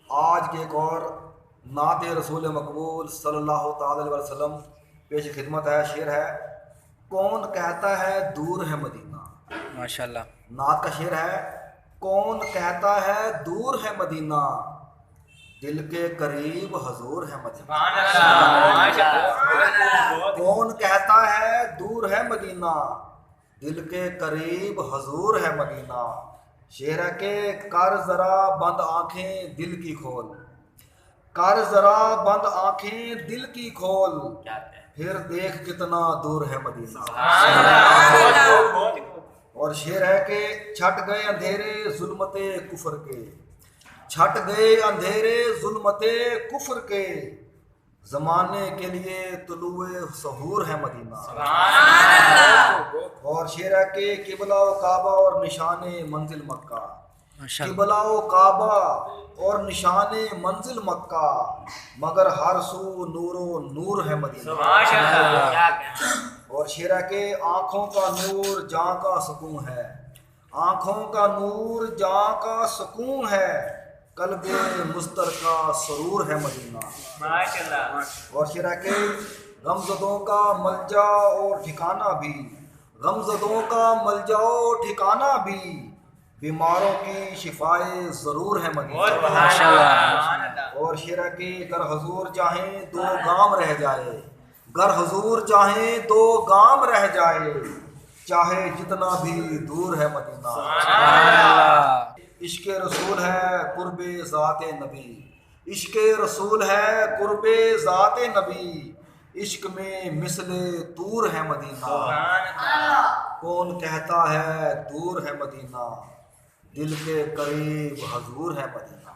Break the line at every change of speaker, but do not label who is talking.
آج کے ایک اور نعت رسول مقبول صلی اللہ تعالی علیہ وسلم پیش خدمت ہے. شعر ہے کون کہتا ہے دور ہے مدینہ.
ماشاءاللہ.
نعت کا شعر ہے کون کہتا ہے دور ہے مدینہ دل کے قریب حضور ہے مدینہ. کون کہتا ہے دور ہے مدینہ دل کے قریب حضور ہے مدینہ. شعر ہے کہ کر ذرا بند آنکھیں دل کی کھول, کر ذرا بند آنکھیں دل کی کھول, پھر دیکھ کتنا دور ہے مدینہ. اور شعر ہے کہ چھٹ گئے اندھیرے ظلمت کفر کے, چھٹ گئے اندھیرے ظلمت کفر کے, زمانے کے لیے طلوع سحور ہے مدینہ. اور شعر ہے کہ قبلہ و کعبہ اور نشان منزل مکہ, قبلہ و کعبہ اور نشان منزل مکہ, مگر ہر سو نور و نور ہے مدینہ. اور شعر ہے کہ آنکھوں کا نور جاں کا سکون ہے, آنکھوں کا نور جاں کا سکون ہے, قلب مستر کا سرور ہے مدینہ. اور شعر ہے کہ غمزدوں کا ملجا اور ٹھکانہ بھی, غمزدوں کا ملجا و ٹھکانہ بھی, بیماروں کی شفائے ضرور ہے مدینہ. اور شعر ہے کہ گر حضور چاہیں دو گام رہ جائے, گر حضور چاہیں دو گام رہ جائے, چاہے جتنا بھی دور ہے مدینہ. عشق رسول ہے قرب ذات نبی, عشق رسول ہے قرب ذات نبی, عشق میں مثل طور ہے مدینہ. کون کہتا ہے دور ہے مدینہ دل کے قریب حضور ہے مدینہ.